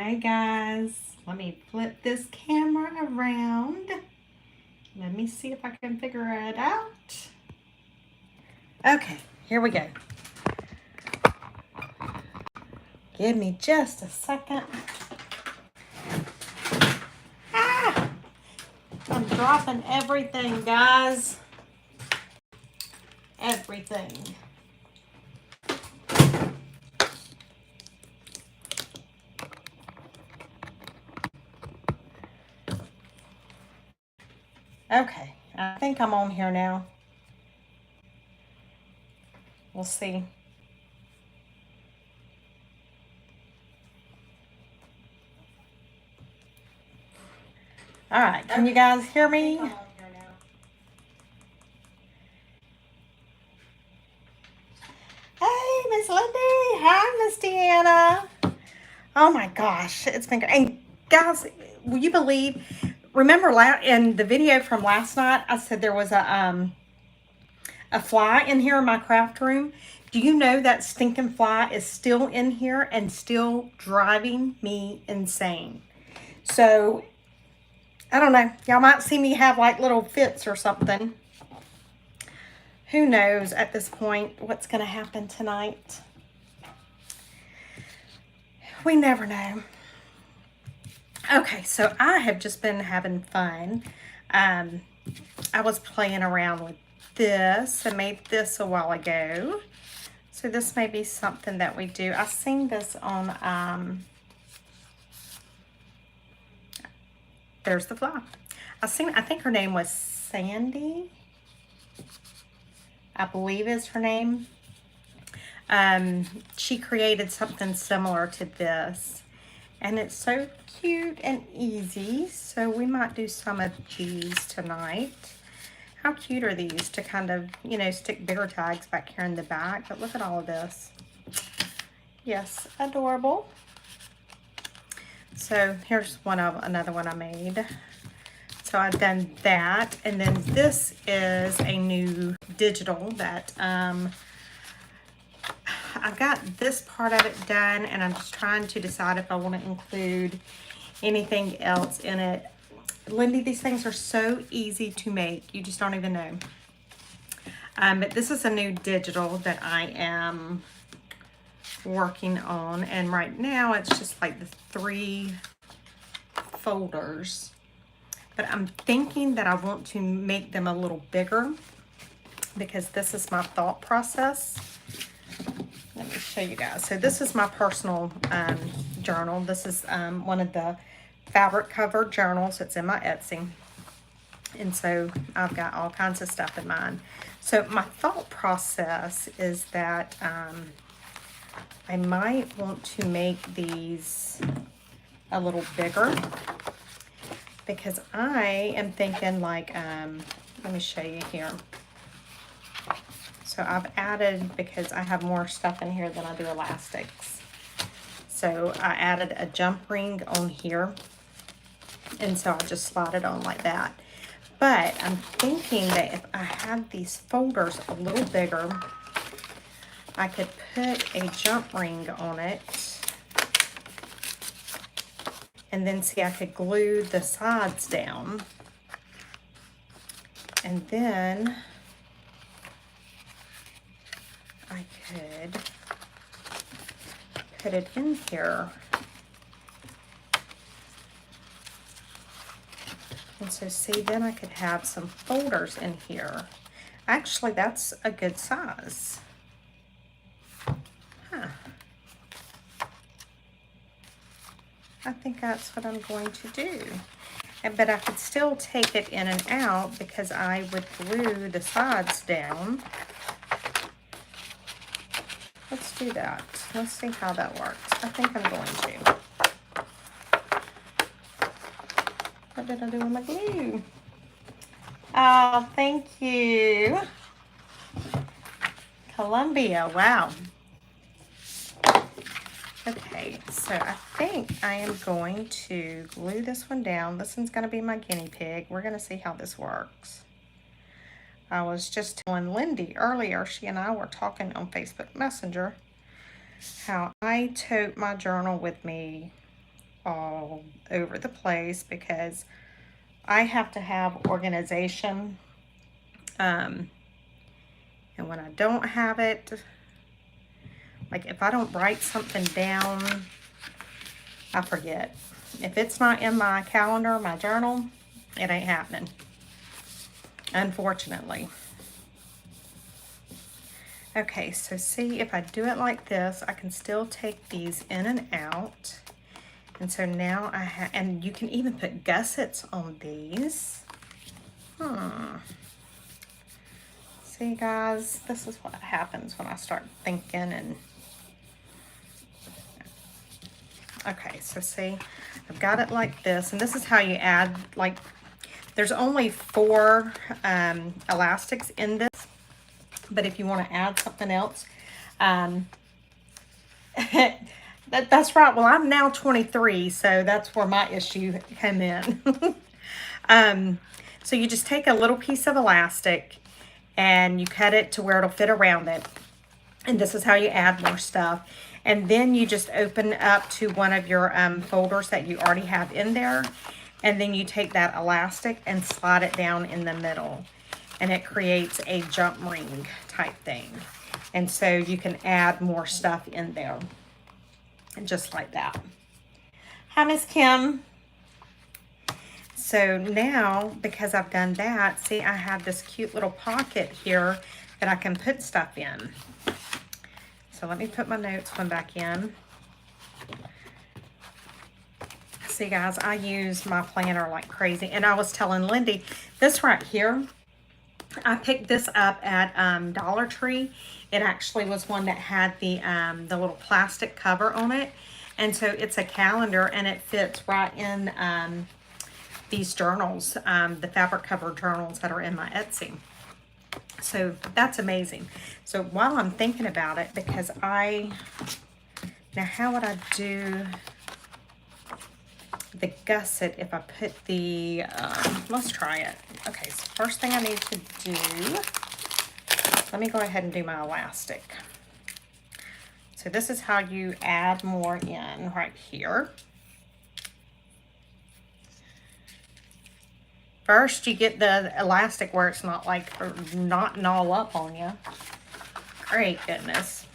Hi guys, let me flip this camera around. Let me see if I can figure it out. Okay, here we go. Give me just a second. I'm dropping everything, guys. Everything. Okay, I think I'm on here now. We'll see. All right, can you guys hear me? Hey, Miss Lindy. Hi, Miss Deanna. Oh my gosh, it's been great. And guys, will you believe? Remember in the video from last night, I said there was a fly in here in my craft room. Do you know that stinking fly is still in here and still driving me insane? So, I don't know. Y'all might see me have like little fits or something. Who knows at this point what's going to happen tonight? We never know. Okay, so I have just been having fun. I was playing around with this. I made this a while ago. So this may be something that we do. I seen this on, there's the fly. I think her name was Sandy. I believe is her name. She created something similar to this. And it's so cute and easy. So we might do some of these tonight. How cute are these to kind of, you know, stick bigger tags back here in the back. But look at all of this. Yes, adorable. So here's another one I made. So I've done that. And then this is a new digital that I've got this part of it done, and I'm just trying to decide if I want to include anything else in it. Lindy, these things are so easy to make. You just don't even know. But this is a new digital that I am working on. And right now it's just like the 3 folders. But I'm thinking that I want to make them a little bigger because this is my thought process. Let me show you guys. So this is my personal journal. This is one of the fabric covered journals. It's in my Etsy. And so I've got all kinds of stuff in mine. So my thought process is that I might want to make these a little bigger because I am thinking like, let me show you here. So I've added, because I have more stuff in here than I do elastics. So I added a jump ring on here. And so I just slide it on like that. But I'm thinking that if I had these folders a little bigger, I could put a jump ring on it. And then see, I could glue the sides down. And then I could put it in here. And so see, then I could have some folders in here. Actually, that's a good size. Huh. I think that's what I'm going to do. But I could still take it in and out because I would glue the sides down. Let's do that. Let's see how that works. I think I'm going to. What did I do with my glue? Oh, thank you. Columbia, wow. Okay, so I think I am going to glue this one down. This one's going to be my guinea pig. We're going to see how this works. I was just telling Lindy earlier, she and I were talking on Facebook Messenger, how I tote my journal with me all over the place because I have to have organization. And when I don't have it, like if I don't write something down, I forget. If it's not in my calendar, my journal, it ain't happening, unfortunately. Okay, so see, if I do it like this, I can still take these in and out. And so now I have, and you can even put gussets on these. See, guys, this is what happens when I start thinking. And okay, so see, I've got it like this, and this is how you add, like, there's only 4 elastics in this, but if you want to add something else, that's right. Well, I'm now 23, so that's where my issue came in. So you just take a little piece of elastic and you cut it to where it'll fit around it. And this is how you add more stuff. And then you just open up to one of your folders that you already have in there. And then you take that elastic and slide it down in the middle. And it creates a jump ring type thing. And so you can add more stuff in there. And just like that. Hi, Miss Kim. So now, because I've done that, see, I have this cute little pocket here that I can put stuff in. So let me put my notes one back in. See, guys, I use my planner like crazy. And I was telling Lindy, this right here, I picked this up at Dollar Tree. It actually was one that had the little plastic cover on it. And so it's a calendar, and it fits right in these journals, the fabric cover journals that are in my Etsy. So that's amazing. So while I'm thinking about it, because now how would I do the gusset if I put the, let's try it. Okay, so first thing I need to do, let me go ahead and do my elastic. So this is how you add more in right here. First, you get the elastic where it's not like knotting all up on you. Great goodness.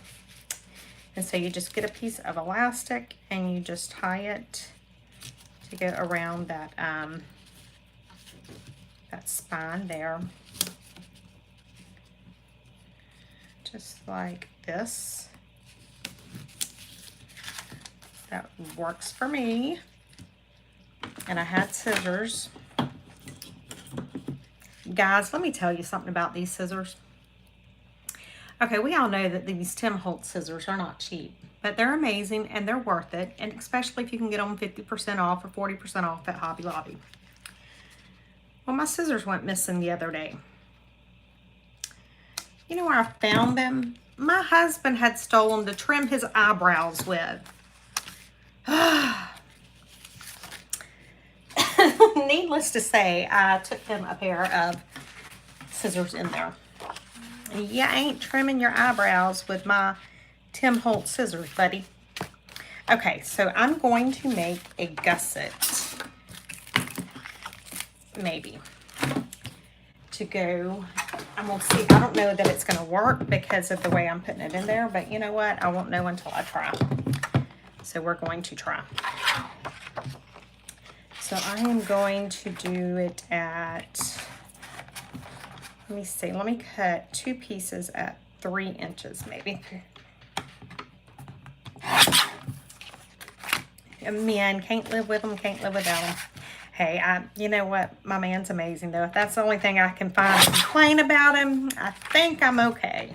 And so you just get a piece of elastic and you just tie it to go around that that spine there. Just like this. That works for me. And I had scissors. Guys, let me tell you something about these scissors. Okay, we all know that these Tim Holtz scissors are not cheap, but they're amazing and they're worth it, and especially if you can get them 50% off or 40% off at Hobby Lobby. Well, my scissors went missing the other day. You know where I found them? My husband had stolen to trim his eyebrows with. Needless to say, I took him a pair of scissors in there. You ain't trimming your eyebrows with my Tim Holtz scissors, buddy. Okay, so I'm going to make a gusset, maybe, to go. I'm going to see. I don't know that it's going to work because of the way I'm putting it in there, but you know what? I won't know until I try. So we're going to try. So I am going to do it at, let me see, let me cut 2 pieces at 3 inches maybe. Men, can't live with them, can't live without them. Hey, you know what? My man's amazing though. If that's the only thing I can find to complain about him, I think I'm okay.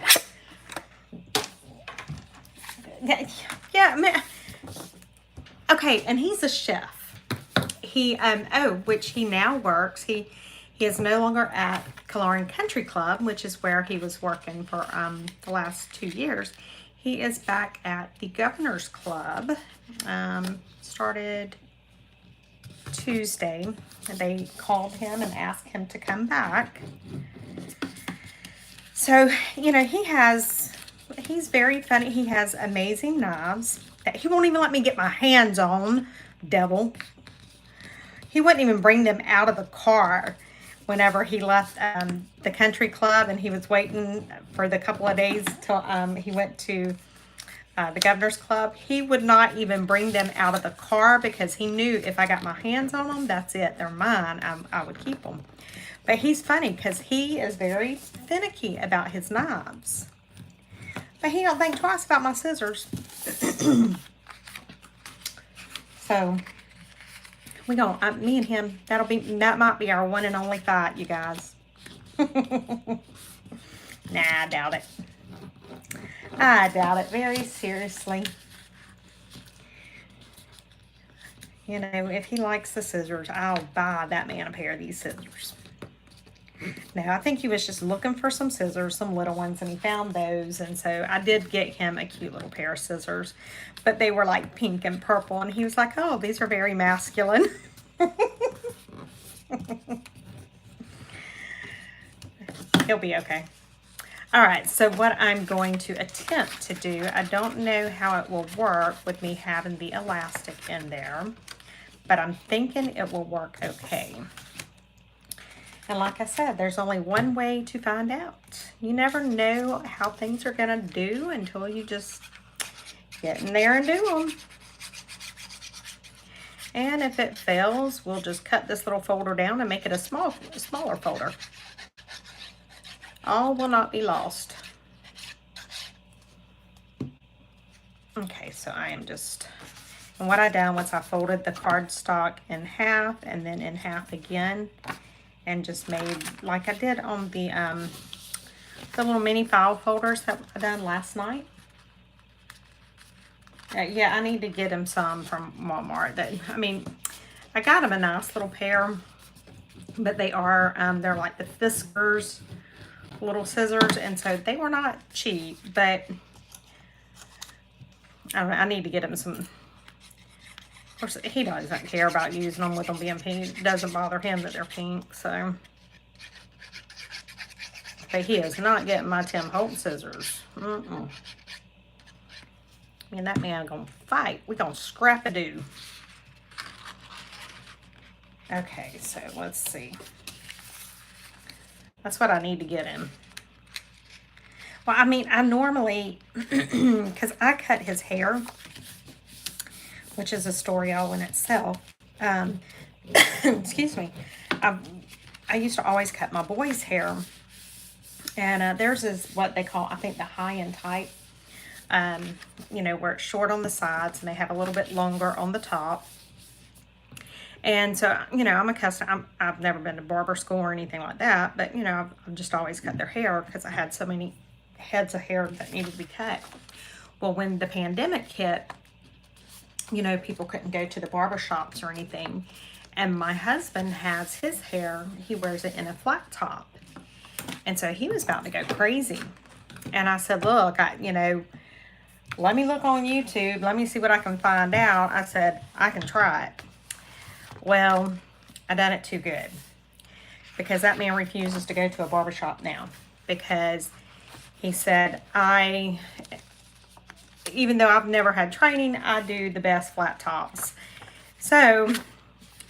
Yeah, man. Okay, and he's a chef. He, which he now works. He is no longer at Coloring Country Club, which is where he was working for the last 2 years. He is back at the Governor's Club. Started Tuesday. They called him and asked him to come back. So, you know, he's very funny. He has amazing knives that he won't even let me get my hands on devil. He wouldn't even bring them out of the car whenever he left the country club, and he was waiting for the couple of days till he went to the governor's club. He would not even bring them out of the car because he knew if I got my hands on them, that's it. They're mine. I would keep them. But he's funny because he is very finicky about his knives. But he don't think twice about my scissors. So we gonna me and him. That might be our one and only fight, you guys. Nah, I doubt it. I doubt it very seriously. You know, if he likes the scissors, I'll buy that man a pair of these scissors. Now, I think he was just looking for some scissors, some little ones, and he found those. And so I did get him a cute little pair of scissors, but they were like pink and purple. And he was like, oh, these are very masculine. He'll be okay. All right, so what I'm going to attempt to do, I don't know how it will work with me having the elastic in there, but I'm thinking it will work okay. And like I said, there's only one way to find out. You never know how things are going to do until you just get in there and do them. And if it fails, we'll just cut this little folder down and make it a smaller folder. All will not be lost. Okay, so I am just, and what I done was I folded the cardstock in half and then in half again, and just made like I did on the little mini file folders that I done last night. Yeah, I need to get him some from Walmart. I mean, I got him a nice little pair, but they are they're like the Fiskars little scissors, and so they were not cheap, but I need to get him some. Of course, he doesn't care about using them with them being pink. It doesn't bother him that they're pink, so. But he is not getting my Tim Holtz scissors. Mm-mm. Me and that man are gonna fight. We're gonna scrap-a-doo. Okay, so let's see. That's what I need to get him. Well, I mean, I normally, because I cut his hair, which is a story all in itself. Excuse me. I used to always cut my boys' hair. And theirs is what they call, I think, the high-end type. You know, where it's short on the sides and they have a little bit longer on the top. And so, you know, I'm accustomed, I've never been to barber school or anything like that, but, you know, I've just always cut their hair because I had so many heads of hair that needed to be cut. Well, when the pandemic hit, you know, people couldn't go to the barber shops or anything. And my husband has his hair, he wears it in a flat top. And so he was about to go crazy. And I said, look, you know, let me look on YouTube. Let me see what I can find out. I said, I can try it. Well, I done it too good. Because that man refuses to go to a barbershop now. Because he said, even though I've never had training, I do the best flat tops. So,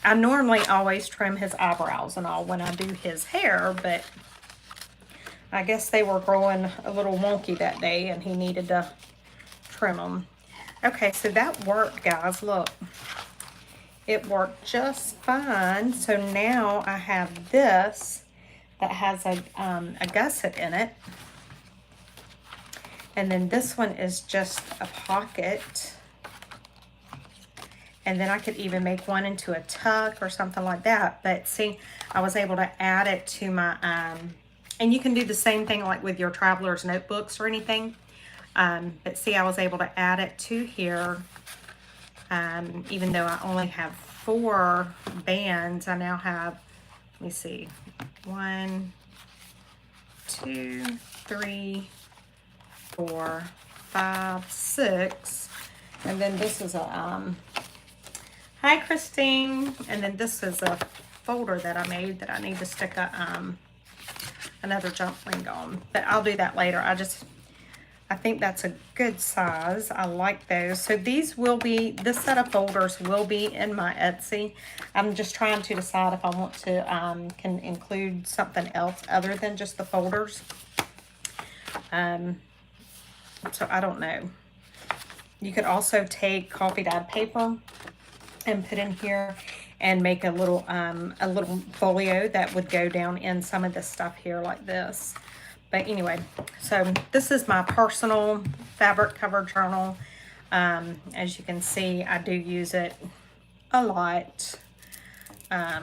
I normally always trim his eyebrows and all when I do his hair, but I guess they were growing a little wonky that day and he needed to trim them. Okay, so that worked, guys. Look, it worked just fine. So now I have this that has a gusset in it. And then this one is just a pocket. And then I could even make one into a tuck or something like that. But see, I was able to add it to my, and you can do the same thing like with your traveler's notebooks or anything. But see, I was able to add it to here. Even though I only have 4 bands, I now have, let me see, 1, 2, 3, 4, 5, 6. And then this is a, hi Christine. And then this is a folder that I made that I need to stick a, another jump ring on. But I'll do that later. I think that's a good size. I like those. So these will be, this set of folders will be in my Etsy. I'm just trying to decide if I want to, can include something else other than just the folders. So I don't know. You could also take coffee dyed paper and put in here and make a little folio that would go down in some of this stuff here like this. But anyway, so this is my personal fabric cover journal. As you can see, I do use it a lot. I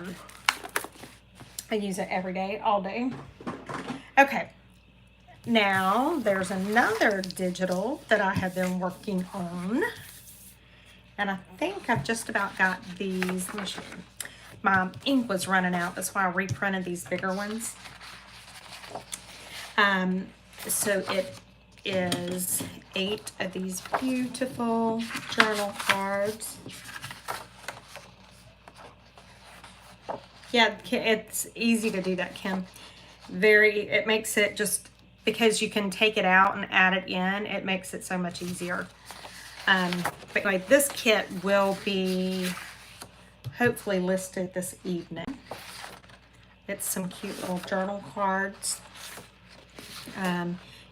use it every day, all day. Okay, now there's another digital that I have been working on. And I think I've just about got these. Let me show you. My ink was running out. That's why I reprinted these bigger ones. So it is 8 of these beautiful journal cards. Yeah, it's easy to do that, Kim. It makes it just, because you can take it out and add it in, it makes it so much easier. But anyway, this kit will be hopefully listed this evening. It's some cute little journal cards.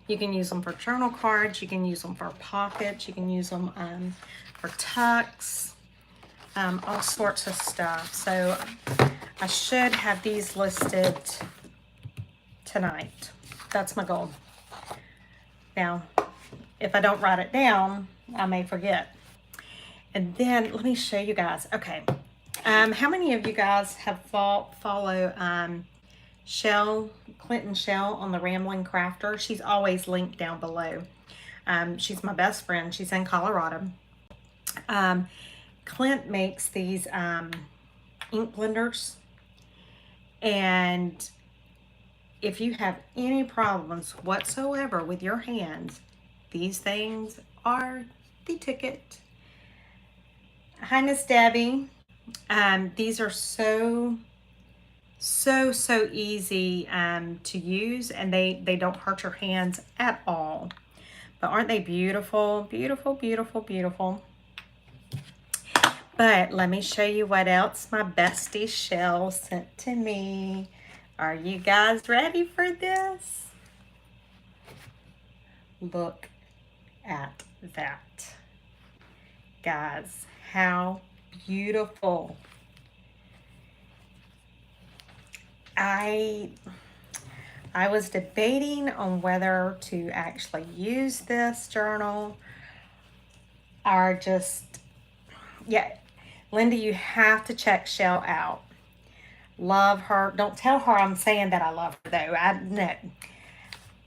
You can use them for journal cards. You can use them for pockets. You can use them for tucks, all sorts of stuff. So I should have these listed tonight. That's my goal. Now, if I don't write it down, I may forget. And then let me show you guys. Okay. How many of you guys have follow Chelle, Clint and Chelle on the Ramblin Crafter? She's always linked down below. She's my best friend. She's in Colorado. Clint makes these ink blenders. And if you have any problems whatsoever with your hands, these things are the ticket. Hi, Miss Debbie. These are so easy to use, and they don't hurt your hands at all. But aren't they beautiful? Beautiful, beautiful, beautiful. But let me show you what else my bestie Chelle sent to me. Are you guys ready for this? Look at that. Guys, how beautiful. I was debating on whether to actually use this journal or just, yeah, Linda, you have to check Chelle out. Love her. Don't tell her I'm saying that I love her, though. I know.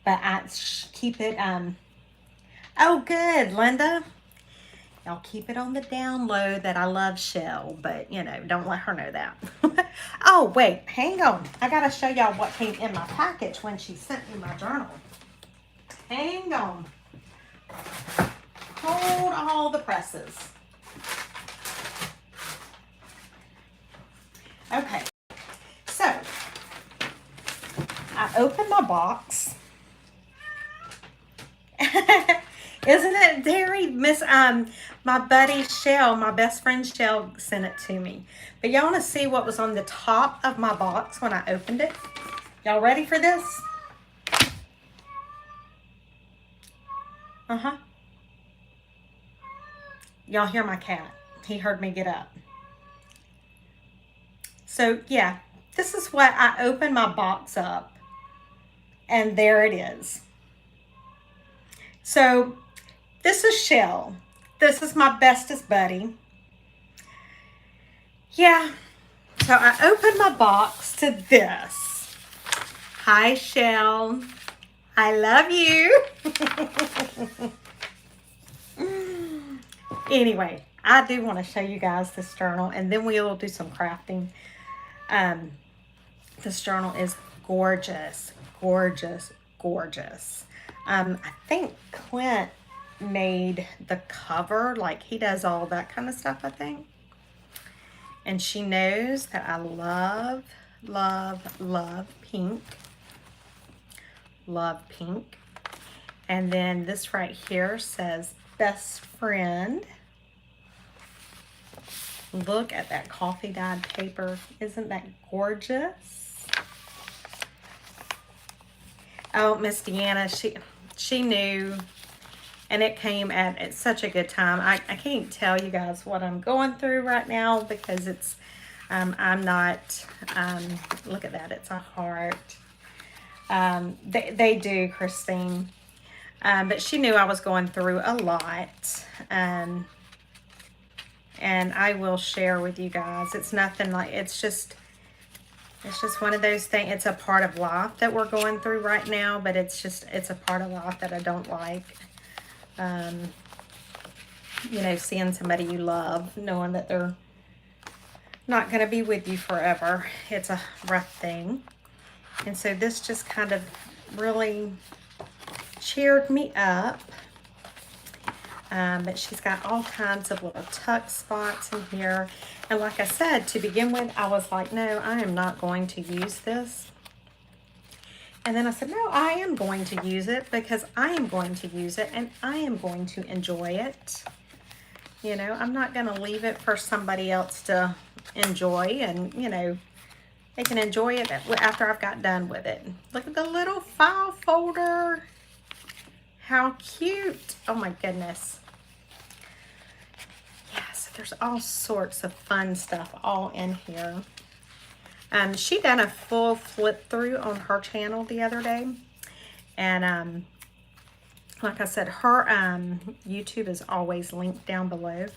But I keep it, oh, good, Linda. Y'all keep it on the down low that I love Chelle, but, you know, don't let her know that. Oh, wait, hang on. I got to show y'all what came in my package when she sent me my journal. Hang on. Hold all the presses. Okay, so I opened my box. Isn't it very my buddy Chelle, my best friend Chelle sent it to me. But y'all want to see what was on the top of my box when I opened it? Y'all ready for this? Uh-huh. Y'all hear my cat. He heard me get up. So, yeah, this is what I opened my box up. And there it is. So, this is Chelle. This is my bestest buddy. Yeah. So, I opened my box to this. Hi, Chelle. I love you. Anyway, I do want to show you guys this journal, and then we'll do some crafting. This journal is gorgeous, gorgeous, gorgeous. I think Clint made the cover, like he does all that kind of stuff, I think. And she knows that I love, love, love pink. Love pink. And then this right here says best friend. Look at that coffee dyed paper. Isn't that gorgeous? Oh, Miss Deanna, she knew, and it came at such a good time. I can't tell you guys what I'm going through right now because it's, I'm not, look at that, it's a heart. They do, Christine. But she knew I was going through a lot. And I will share with you guys. It's nothing like, it's just one of those things. It's a part of life that we're going through right now, but it's a part of life that I don't like. You know, seeing somebody you love, knowing that they're not going to be with you forever. It's a rough thing. And so this just kind of really cheered me up. But she's got all kinds of little tuck spots in here. And like I said, to begin with, I was like, no, I am not going to use this. And then I said, no, I am going to use it because I am going to use it and I am going to enjoy it. You know, I'm not going to leave it for somebody else to enjoy, and, you know, they can enjoy it after I've got done with it. Look at the little file folder. How cute. Oh my goodness. Yes, there's all sorts of fun stuff all in here. She done a full flip through on her channel the other day. And like I said, her YouTube is always linked down below.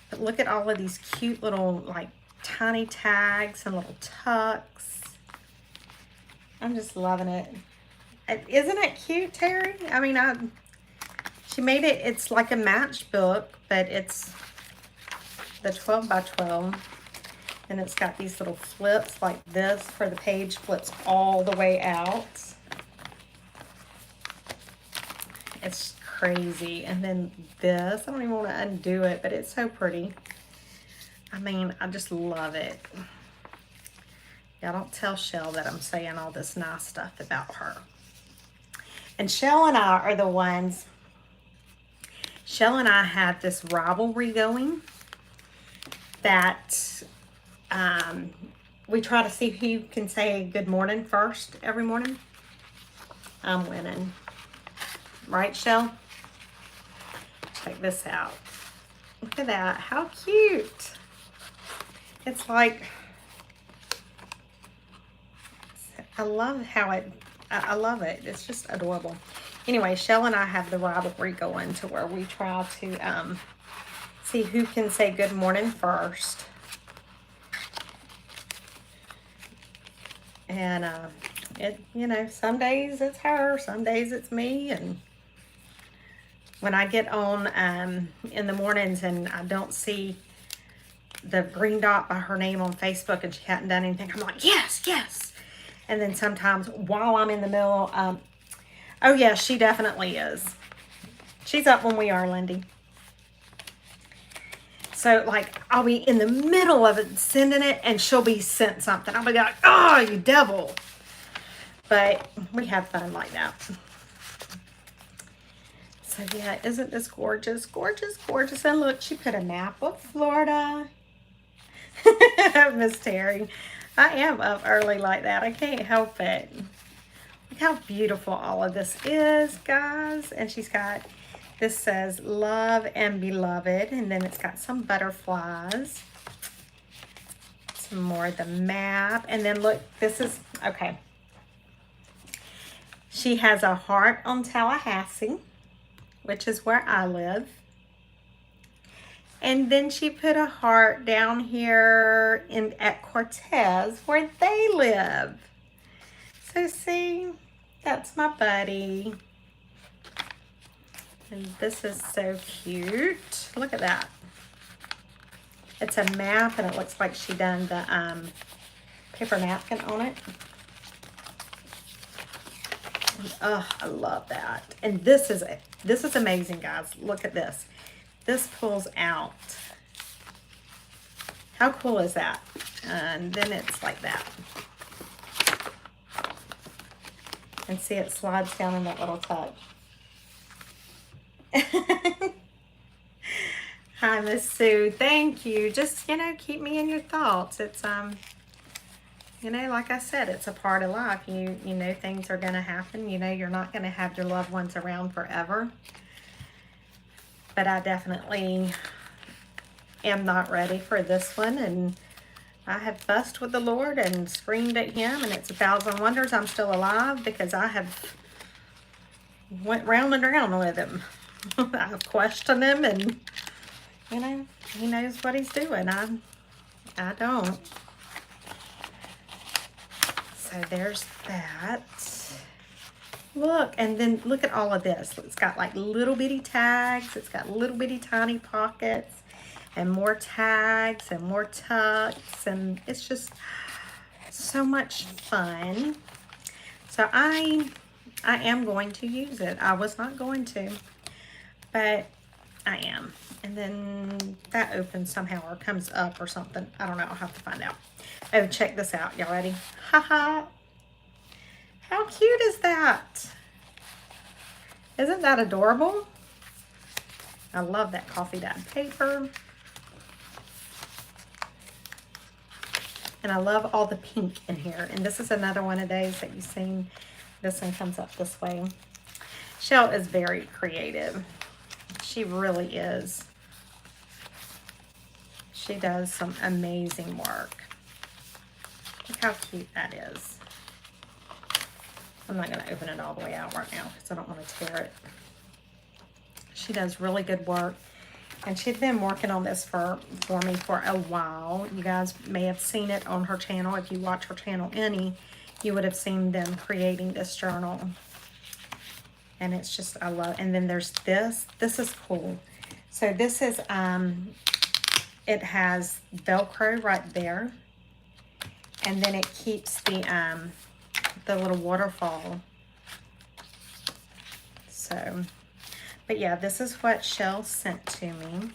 But look at all of these cute little like tiny tags and little tucks. I'm just loving it. Isn't it cute, Terry? I mean, she made it, it's like a matchbook, but it's the 12 by 12. And it's got these little flips like this for the page flips all the way out. It's crazy. And then this, I don't even want to undo it, but it's so pretty. I mean, I just love it. Yeah, don't tell Chelle that I'm saying all this nice stuff about her. And Chelle and I are the ones, Chelle and I have this rivalry going that we try to see who can say good morning first every morning. I'm winning. Right, Chelle? Check this out. Look at that. How cute. It's like, I love how I love it. It's just adorable. Anyway, Chelle and I have the rivalry going to where we try to see who can say good morning first. And you know, some days it's her, some days it's me. And when I get on in the mornings and I don't see the green dot by her name on Facebook and she hadn't done anything, I'm like, yes, yes. And then sometimes while I'm in the middle, oh yeah, she definitely is. She's up when we are, Lindy. So like, I'll be in the middle of it, sending it, and she'll be sent something. I'll be like, oh, you devil. But we have fun like that. So yeah, isn't this gorgeous? Gorgeous, gorgeous. And look, she put a map of Florida. Miss Terry. I am up early like that. I can't help it. Look how beautiful all of this is, guys. And she's got, this says love and beloved. And then it's got some butterflies. Some more of the map. And then look, this is, okay. She has a heart on Tallahassee, which is where I live. And then she put a heart down here at Cortez, where they live. So see, that's my buddy. And this is so cute. Look at that. It's a map, and it looks like she done the paper napkin on it. Oh, I love that. And this is amazing, guys. Look at this. This pulls out. How cool is that? And then it's like that. And see, it slides down in that little tuck. Hi, Miss Sue. Thank you. Just, you know, keep me in your thoughts. It's, you know, like I said, it's a part of life. You know things are going to happen. You know you're not going to have your loved ones around forever. But I definitely am not ready for this one. And I have fussed with the Lord and screamed at him. And it's 1,000 wonders I'm still alive because I have went round and round with him. I've questioned him, and you know, he knows what he's doing. I don't. So there's that. Look, and then look at all of this. It's got like little bitty tags. It's got little bitty tiny pockets and more tags and more tucks, and it's just so much fun. So I am going to use it. I was not going to, but I am. And then that opens somehow or comes up or something. I don't know. I'll have to find out. Oh, check this out. Y'all ready? Haha. How cute is that? Isn't that adorable? I love that coffee dyed paper. And I love all the pink in here. And this is another one of those that you've seen. This one comes up this way. Chelle is very creative. She really is. She does some amazing work. Look how cute that is. I'm not going to open it all the way out right now because I don't want to tear it. She does really good work. And she'd been working on this for me for a while. You guys may have seen it on her channel. If you watch her channel any, you would have seen them creating this journal. And it's just, I love, and then there's this. This is cool. So this is, it has Velcro right there. And then it keeps the little waterfall. So, but yeah, this is what Chelle sent to me.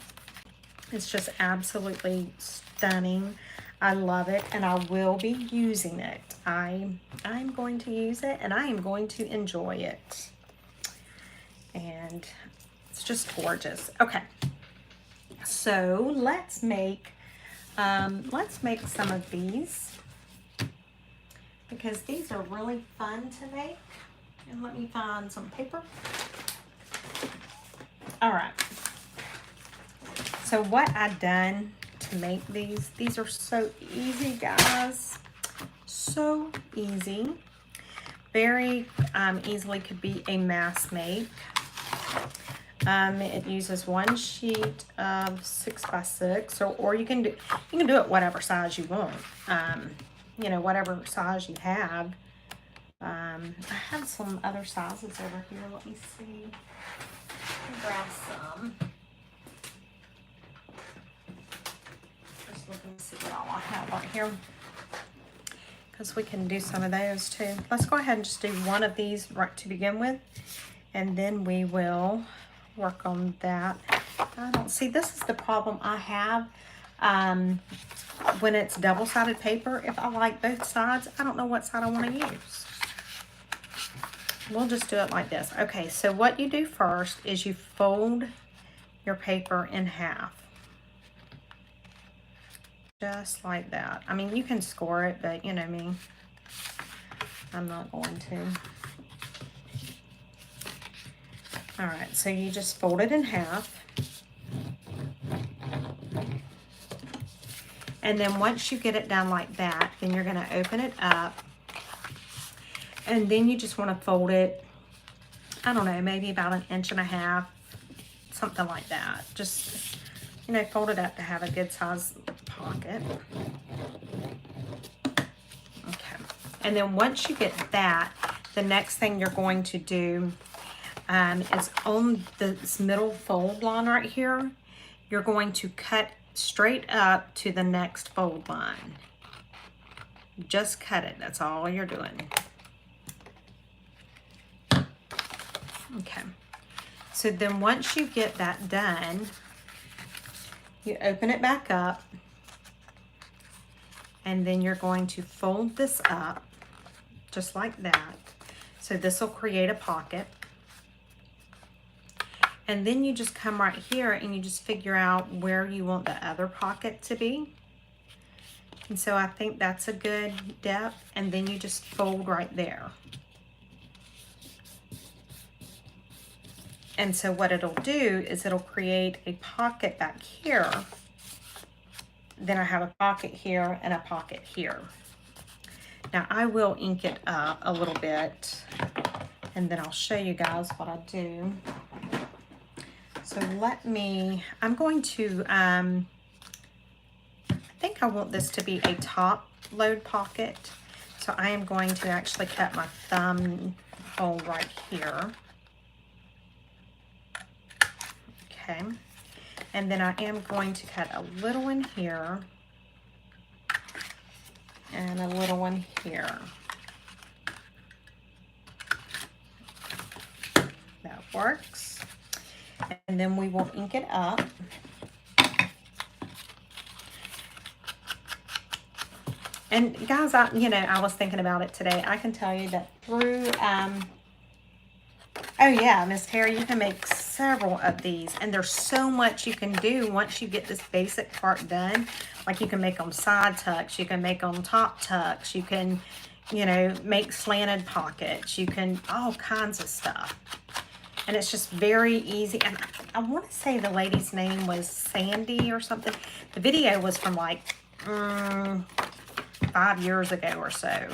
It's just absolutely stunning. I love it, and I will be using it. I'm going to use it, and I am going to enjoy it. And it's just gorgeous. Okay, so let's make some of these, because these are really fun to make. And let me find some paper. All right. So what I've done to make these are so easy, guys. So easy. Very easily could be a mass make. It uses one sheet of 6x6, or you can do it whatever size you want. You know, whatever size you have. I have some other sizes over here. Let me see. Grab some. Just looking to see what all I have right here, because we can do some of those too. Let's go ahead and just do one of these right to begin with, and then we will work on that. I don't see, this is the problem I have when it's double-sided paper. If I like both sides, I don't know what side I want to use. We'll just do it like this. Okay, so what you do first is you fold your paper in half. Just like that. I mean, you can score it, but you know me. I'm not going to. All right, so you just fold it in half. And then once you get it down like that, then you're gonna open it up. And then you just want to fold it, I don't know, maybe about 1.5 inches, something like that. Just, you know, fold it up to have a good size pocket. Okay. And then once you get that, the next thing you're going to do is on this middle fold line right here, you're going to cut straight up to the next fold line. Just cut it. That's all you're doing. Okay, so then once you get that done, you open it back up, and then you're going to fold this up just like that. So this will create a pocket. And then you just come right here and you just figure out where you want the other pocket to be. And so I think that's a good depth. And then you just fold right there. And so what it'll do is it'll create a pocket back here. Then I have a pocket here and a pocket here. Now I will ink it up a little bit and then I'll show you guys what I do. So I'm going to, I think I want this to be a top load pocket. So I am going to actually cut my thumb hole right here. Okay. And then I am going to cut a little one here and a little one here. That works. And then we will ink it up. And guys, I was thinking about it today. I can tell you that through, oh yeah, Miss Terry, you can make several of these. And there's so much you can do once you get this basic part done. Like you can make them side tucks. You can make them top tucks. You can, make slanted pockets. You can, all kinds of stuff. And it's just very easy. And I want to say the lady's name was Sandy or something. The video was from like 5 years ago or so.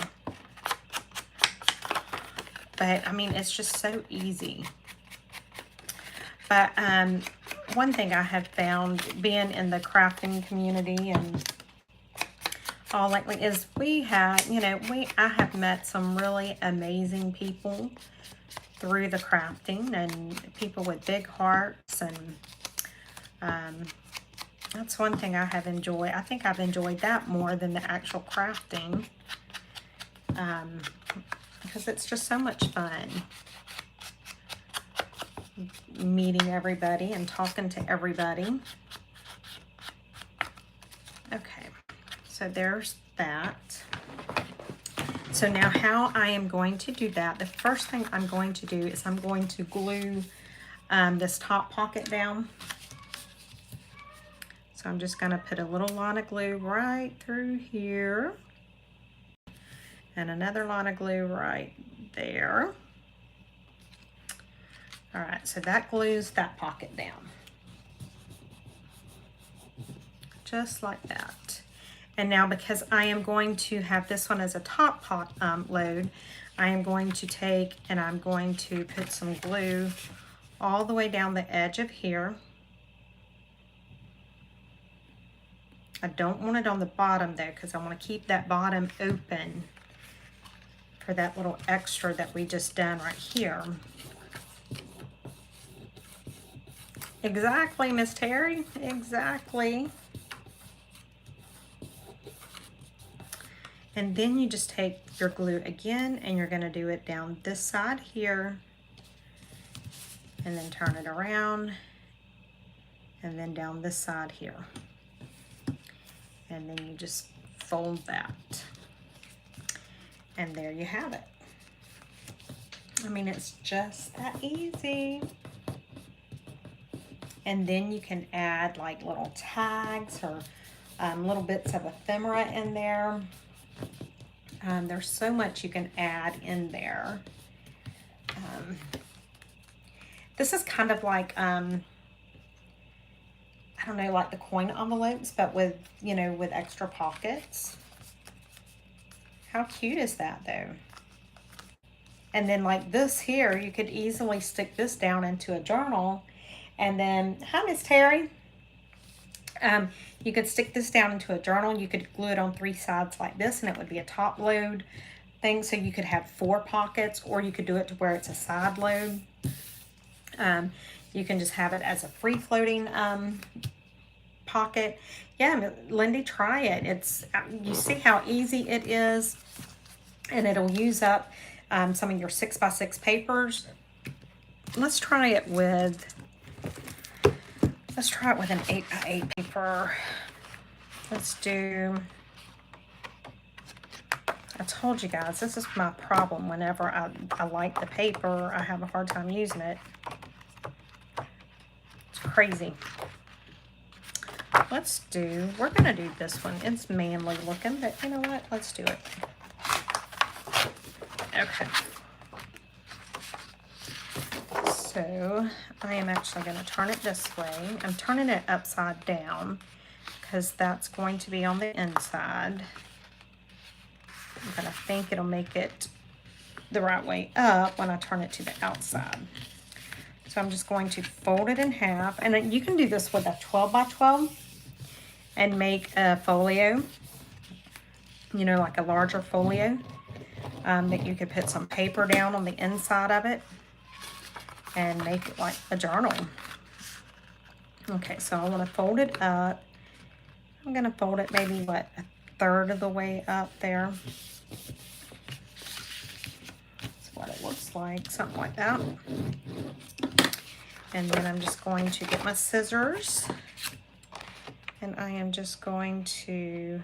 But, I mean, it's just so easy. But one thing I have found being in the crafting community and all lately is I have met some really amazing people through the crafting and people with big hearts. And that's one thing I have enjoyed. I think I've enjoyed that more than the actual crafting. Because it's just so much fun meeting everybody and talking to everybody. Okay, so there's that. So now how I am going to do that, the first thing I'm going to do is I'm going to glue this top pocket down. So I'm just going to put a little line of glue right through here. And another line of glue right there. All right, so that glues that pocket down. Just like that. And now because I am going to have this one as a top load, I am going to take and I'm going to put some glue all the way down the edge of here. I don't want it on the bottom though, because I want to keep that bottom open for that little extra that we just done right here. Exactly, Miss Terry, exactly. And then you just take your glue again and you're gonna do it down this side here and then turn it around and then down this side here. And then you just fold that. And there you have it. I mean, it's just that easy. And then you can add like little tags or little bits of ephemera in there. There's so much you can add in there. This is kind of like, I don't know, like the coin envelopes, but with, with extra pockets. How cute is that though? And then like this here, you could easily stick this down into a journal. And then, hi Miss Terry. You could stick this down into a journal. You could glue it on 3 sides like this and it would be a top load thing. So you could have 4 pockets, or you could do it to where it's a side load. You can just have it as a free floating pocket. Yeah, Lindy, try it. You see how easy it is, and it'll use up some of your 6x6 papers. Let's try it with an 8x8 paper. Let's do, I told you guys, this is my problem. Whenever I like the paper, I have a hard time using it. crazy. We're gonna do this one. It's manly looking, but you know what? Let's do it. Okay. So I am actually gonna turn it this way. I'm turning it upside down because that's going to be on the inside. But I think it'll make it the right way up when I turn it to the outside. So I'm just going to fold it in half, and you can do this with a 12 by 12 and make a folio, you know, like a larger folio, that you could put some paper down on the inside of it and make it like a journal. Okay, so I want to fold it up. I'm going to fold it maybe, what, a third of the way up there. That's what it looks like, something like that. And then I'm just going to get my scissors, and I am just going to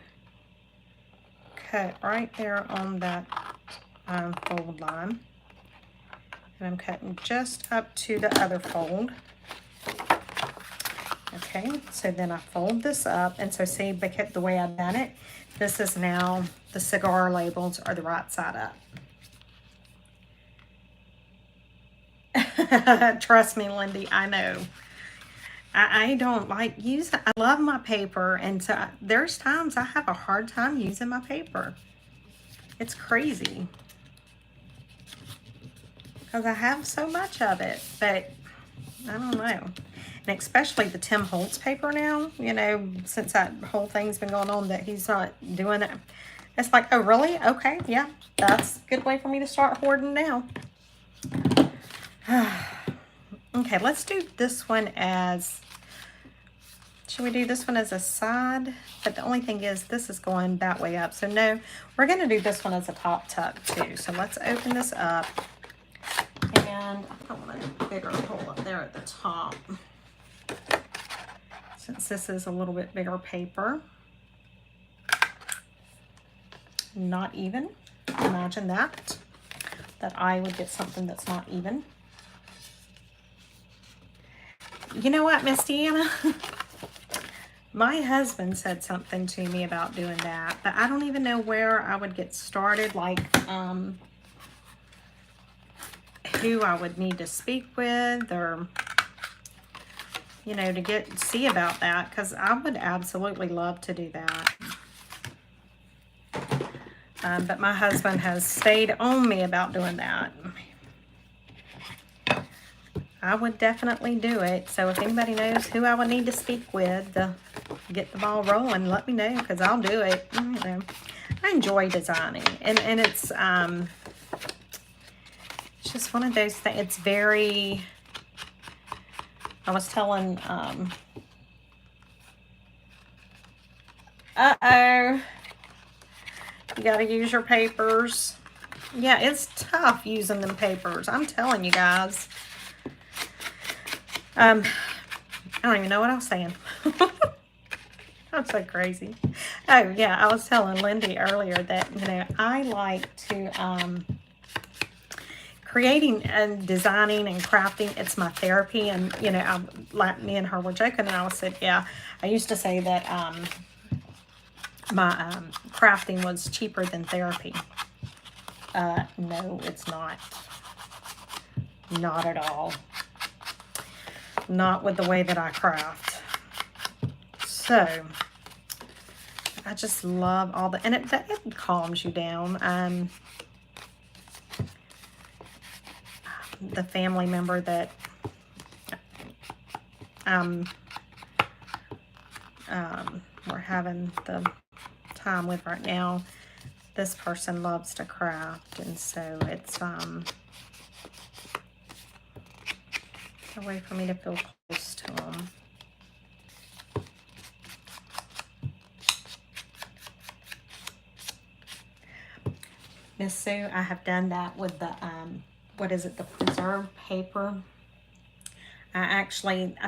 cut right there on that fold line. And I'm cutting just up to the other fold. Okay, so then I fold this up, and so see, because the way I've done it, this is now, the cigar labels are the right side up. Trust me, Lindy, I know. I don't like using, I love my paper, and so there's times I have a hard time using my paper. It's crazy. Because I have so much of it, but I don't know. And especially the Tim Holtz paper now, you know, since that whole thing's been going on that he's not doing it. It's like, oh, really? Okay, yeah, that's a good way for me to start hoarding now. Okay, let's do this one as, should we do this one as a side? But the only thing is, this is going that way up. So no, we're going to do this one as a top tuck too. So let's open this up. And I want a bigger hole up there at the top, since this is a little bit bigger paper. Not even. Imagine that I would get something that's not even. You know what, Miss Deanna? My husband said something to me about doing that, but I don't even know where I would get started, like who I would need to speak with, or you know, to see about that, because I would absolutely love to do that. But my husband has stayed on me about doing that. I would definitely do it. So if anybody knows who I would need to speak with to get the ball rolling, let me know, because I'll do it. You know, I enjoy designing, and it's just one of those things. It's very, I was telling, uh-oh, you got to use your papers. Yeah, it's tough using them papers. I'm telling you guys. I don't even know what I was saying. I'm so crazy. Oh, yeah, I was telling Lindy earlier that, you know, I like to, creating and designing and crafting, it's my therapy. And, you know, like me and her were joking, and I said, yeah, I used to say that my crafting was cheaper than therapy. No, it's not. Not at all. Not with the way that I craft. So I just love all the, and it calms you down. The family member that we're having the time with right now, this person loves to craft, and so it's a way for me to feel close to them. Miss Sue, I have done that with the what is it, the preserved paper. I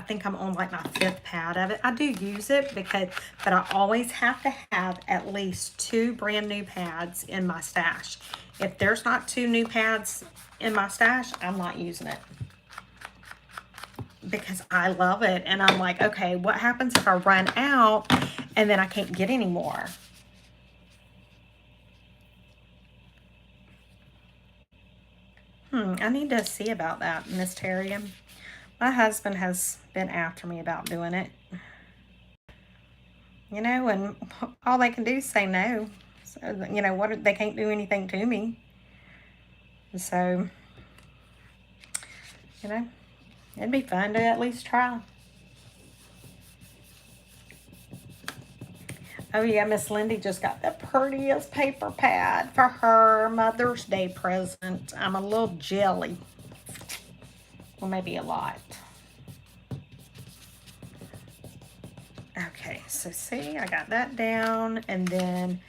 think I'm on like my 5th pad of it. I do use it but I always have to have at least 2 brand new pads in my stash. If there's not 2 new pads in my stash, I'm not using it. because I love it. And I'm like, okay, what happens if I run out and then I can't get any more? I need to see about that, Miss Terry. My husband has been after me about doing it. You know, and all they can do is say no. So, you know, what, they can't do anything to me. So, you know, it'd be fun to at least try. Oh yeah, Miss Lindy just got the prettiest paper pad for her Mother's Day present. I'm a little jelly. Well, maybe a lot. Okay, so see, I got that down, and then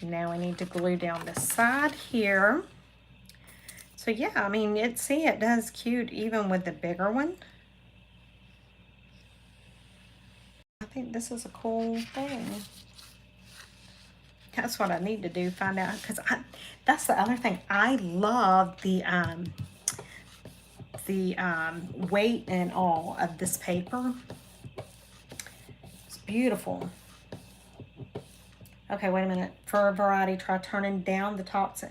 now I need to glue down the side here. So yeah, I mean, it does cute even with the bigger one. I think this is a cool thing. That's what I need to do, find out, because that's the other thing. I love the weight and all of this paper. It's beautiful. Okay, wait a minute. For a variety, try turning down the tops.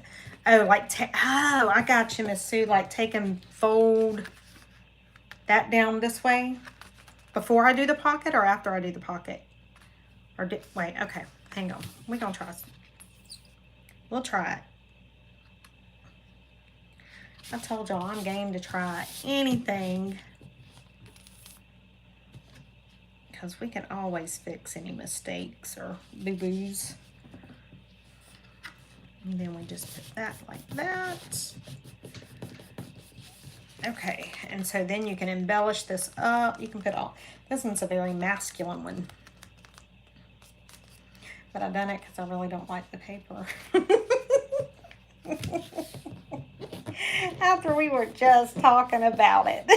Oh, like, oh, I got you, Miss Sue. Like, take and fold that down this way before I do the pocket or after I do the pocket? Or wait, okay, hang on. We're going to try. We'll try it. I told y'all I'm game to try anything, because we can always fix any mistakes or boo-boos. And then we just put that like that. Okay, and so then you can embellish this up. You can put all, this one's a very masculine one. But I've done it because I really don't like the paper. After we were just talking about it.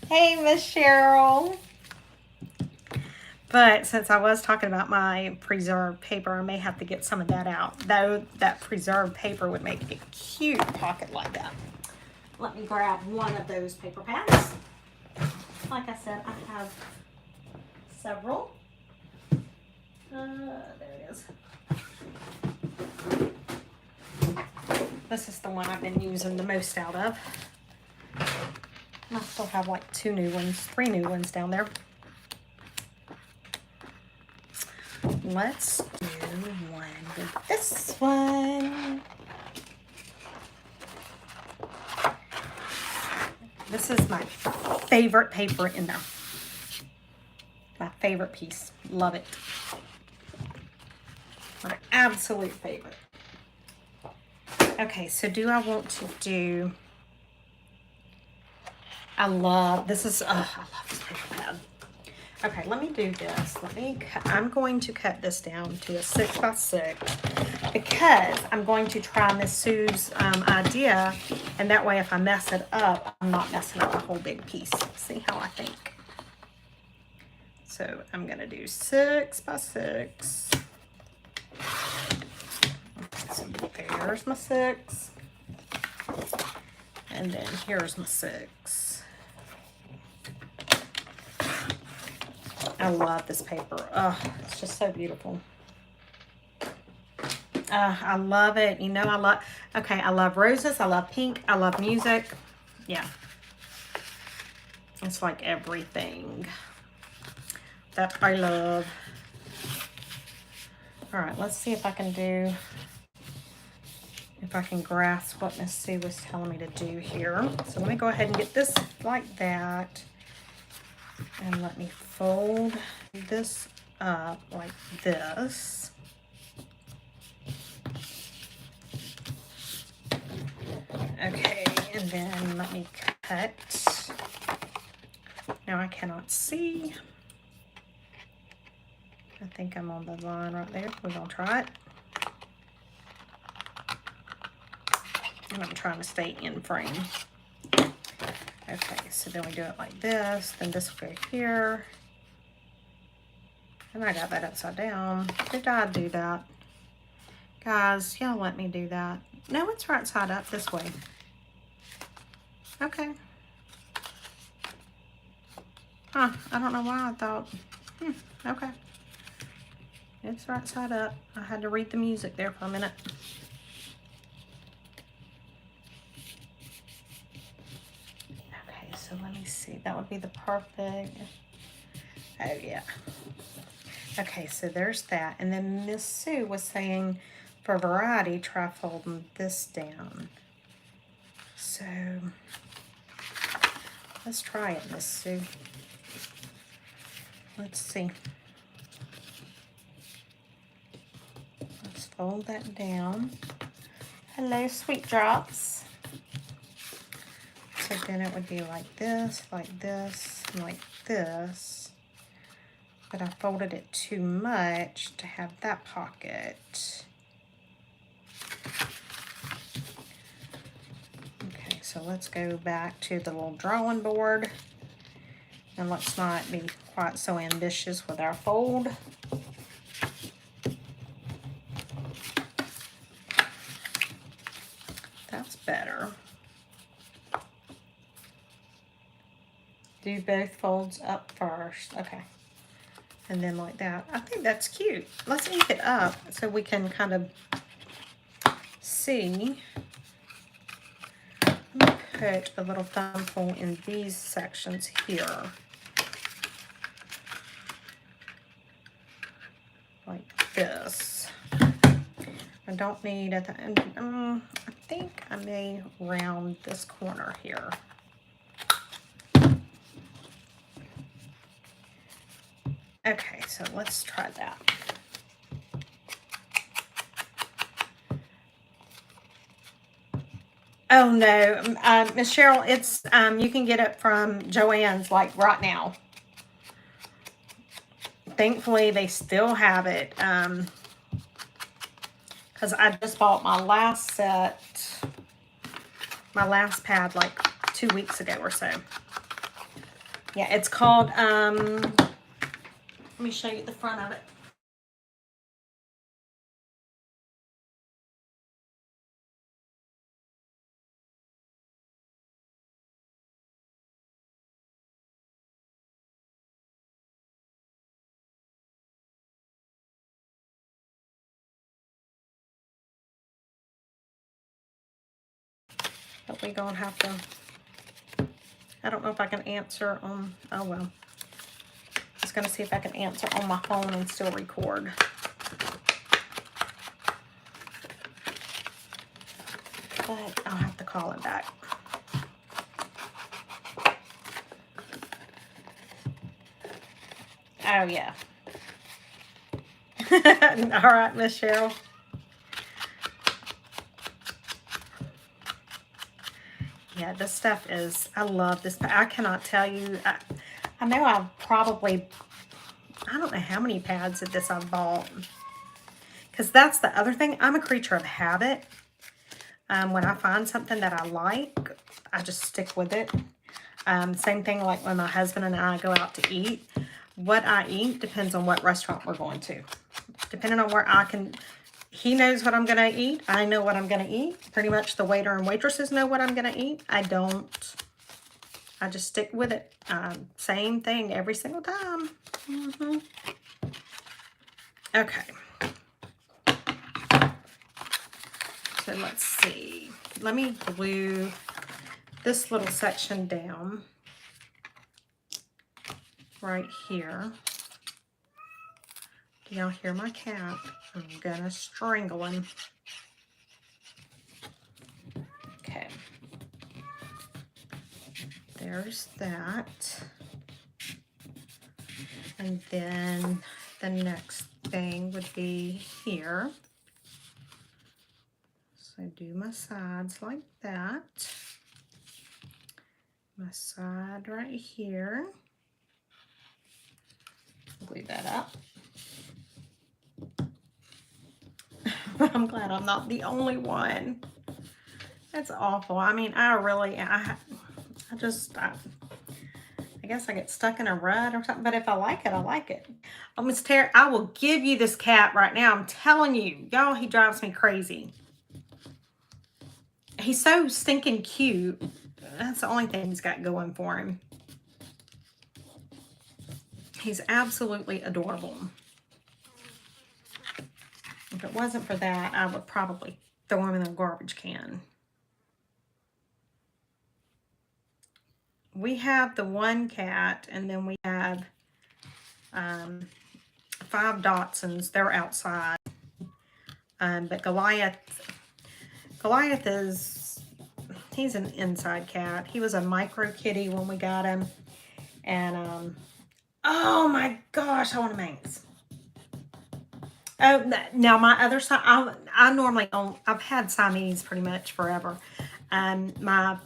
Hey, Miss Cheryl. But since I was talking about my preserved paper, I may have to get some of that out. Though that preserved paper would make a cute pocket like that. Let me grab one of those paper pads. Like I said, I have several. There it is. This is the one I've been using the most out of. I still have like 3 new ones down there. Let's do one with this one. This is my favorite paper in there. My favorite piece. Love it. My absolute favorite. Okay, so do I want to do... I love this paper pad. Okay, let me do this. I'm going to cut this down to a 6x6 because I'm going to try Miss Sue's idea, and that way if I mess it up, I'm not messing up a whole big piece. See how I think. So I'm gonna do 6x6. So there's my 6. And then here's my 6. I love this paper. Oh, it's just so beautiful. I love it. You know, I love roses. I love pink. I love music. Yeah. It's like everything that I love. All right, let's see if I can grasp what Miss Sue was telling me to do here. So let me go ahead and get this like that. And let me fold this up like this. Okay, and then let me cut. Now I cannot see. I think I'm on the line right there. We're gonna try it. And I'm trying to stay in frame. Okay, so then we do it like this, then this will go here. And I got that upside down. Did I do that? Guys, y'all let me do that. No, it's right side up this way. Okay. Huh, I don't know why I thought, okay. It's right side up. I had to read the music there for a minute. Okay, so let me see. That would be the perfect. Oh, yeah. Okay, so there's that. And then Miss Sue was saying, for variety, try folding this down. So, let's try it, Miss Sue. Let's see. Let's fold that down. Hello, sweet drops. So then it would be like this, and like this. But I folded it too much to have that pocket. Okay, so let's go back to the little drawing board. And let's not be quite so ambitious with our fold. That's better. Do both folds up first. Okay. And then like that. I think that's cute. Let's ink it up so we can kind of see. Let me put a little thumbnail in these sections here. Like this. I don't need at the end. I think I may round this corner here. Okay, so let's try that. Oh no, Miss Cheryl, it's you can get it from Joann's like right now. Thankfully, they still have it. Because I just bought my last set, my last pad like 2 weeks ago or so. Yeah, it's called, let me show you the front of it. But we're going to have to, I don't know if I can answer on, oh well. Just going to see if I can answer on my phone and still record. But I'll have to call it back. Oh, yeah. All right, Miss Cheryl. Yeah, this stuff is, I love this. I cannot tell you. I know I've probably, I don't know how many pads of this I've bought. Because that's the other thing. I'm a creature of habit. When I find something that I like, I just stick with it. Same thing like when my husband and I go out to eat. What I eat depends on what restaurant we're going to. Depending on where I can, he knows what I'm going to eat. I know what I'm going to eat. Pretty much the waiter and waitresses know what I'm going to eat. I don't. I just stick with it. Same thing every single time. Okay. So let's see. Let me glue this little section down right here. Do y'all hear my cat? I'm gonna strangle him. Okay. There's that. And then the next thing would be here. So do my sides like that. My side right here. Glue that up. I'm glad I'm not the only one. That's awful. I mean, I guess I get stuck in a rut or something, but if I like it, I like it. Oh, Miss Terry, I will give you this cat right now. I'm telling you, y'all, he drives me crazy. He's so stinking cute. That's the only thing he's got going for him. He's absolutely adorable. If it wasn't for that, I would probably throw him in a garbage can. We have the one cat, and then we have 5 Dachshunds. They're outside. But Goliath is, he's an inside cat. He was a micro kitty when we got him. And, oh my gosh, I want a Manx. Oh, now my other side, I normally own, I've had Siamese pretty much forever. My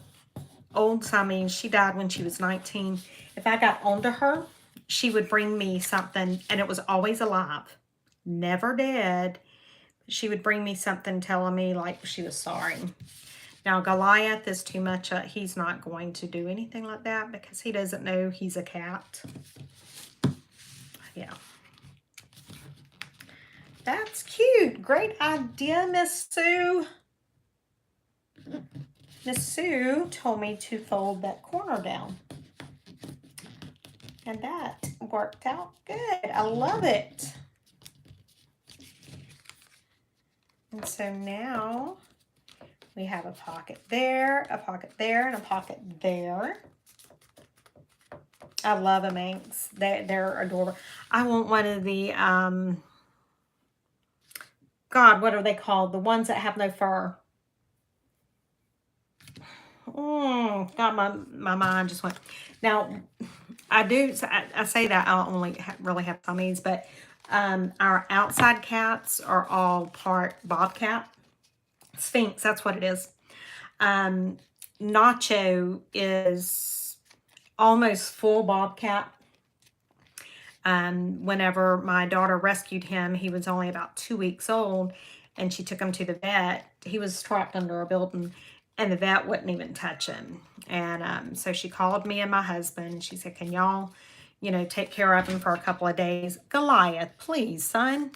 old Siamese, she died when she was 19. If I got onto her, she would bring me something, and it was always alive, never dead. She would bring me something telling me like she was sorry. Now Goliath is too much. He's not going to do anything like that because he doesn't know he's a cat. Yeah. That's cute. Great idea, Miss Sue. Miss Sue told me to fold that corner down. And that worked out good. I love it. And so now we have a pocket there, and a pocket there. I love a Manx. They're adorable. I want one of the, God, what are they called? The ones that have no fur. God, my mind just went. Now, I say that I don't only really have Siamese, but our outside cats are all part bobcat. Sphinx, that's what it is. Nacho is almost full bobcat. Whenever my daughter rescued him, he was only about 2 weeks old, and she took him to the vet. He was trapped under a building, and the vet wouldn't even touch him. And so she called me and my husband. She said, can y'all, take care of him for a couple of days? Goliath, please, son.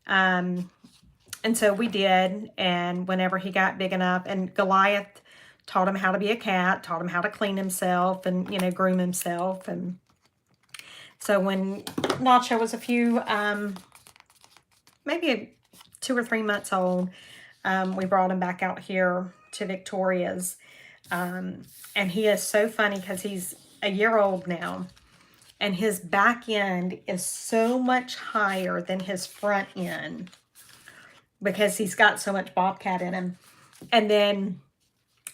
And so we did, and whenever he got big enough, and Goliath taught him how to be a cat, taught him how to clean himself and, groom himself. And so when Nacho was a few, maybe 2 or 3 months old, we brought him back out here to Victoria's. And he is so funny because he's a year old now. And his back end is so much higher than his front end because he's got so much bobcat in him. And then,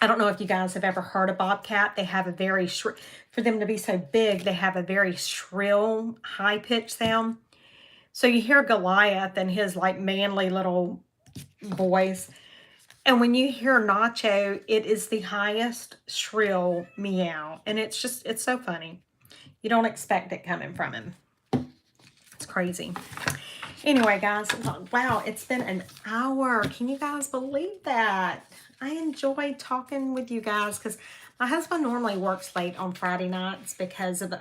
I don't know if you guys have ever heard of bobcat. They have a very shrill, for them to be so big, they have a very shrill, high-pitched sound. So you hear Goliath and his like manly little voice. And when you hear Nacho, it is the highest shrill meow. And it's so funny. You don't expect it coming from him. It's crazy. Anyway, guys, wow, it's been an hour. Can you guys believe that? I enjoy talking with you guys because my husband normally works late on Friday nights because of, the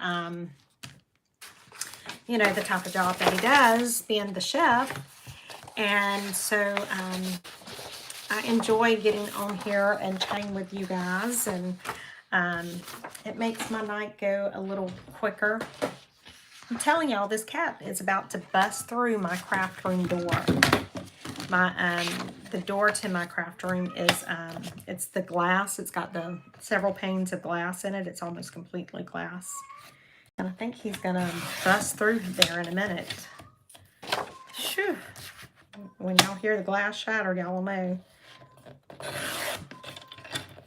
type of job that he does, being the chef. And so I enjoy getting on here and chatting with you guys. And it makes my night go a little quicker. I'm telling y'all, this cat is about to bust through my craft room door. The door to my craft room is, it's the glass. It's got the several panes of glass in it. It's almost completely glass. And I think he's going to bust through there in a minute. Phew. When y'all hear the glass shatter, y'all will know.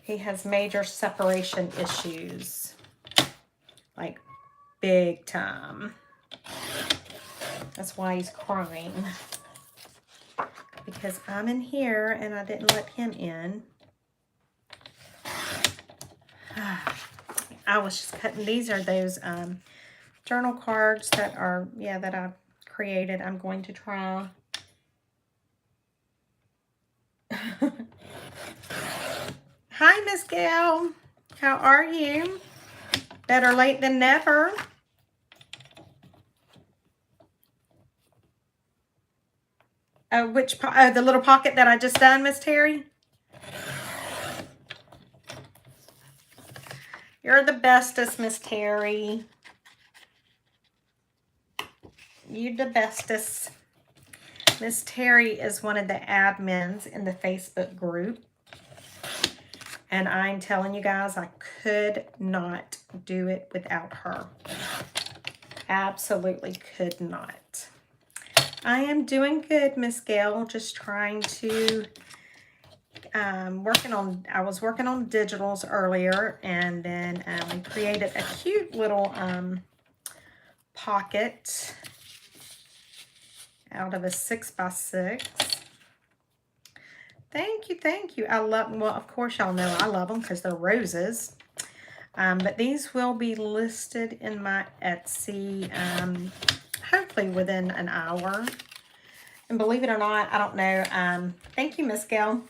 He has major separation issues. Like, big time. That's why he's crying. Because I'm in here and I didn't let him in. I was just cutting. These are those journal cards that are, that I've created. I'm going to try. Hi, Miss Gail. How are you? Better late than never. The little pocket that I just done, Miss Terry? You're the bestest, Miss Terry. You the bestest. Miss Terry is one of the admins in the Facebook group. And I'm telling you guys, I could not do it without her. Absolutely could not. I am doing good, Miss Gail. Just trying to, I was working on digitals earlier, and then we created a cute little pocket out of a 6x6. Thank you, thank you. I love, well, of course y'all know I love them because they're roses. But these will be listed in my Etsy, hopefully within an hour. And believe it or not, I don't know. Thank you, Miss Gail.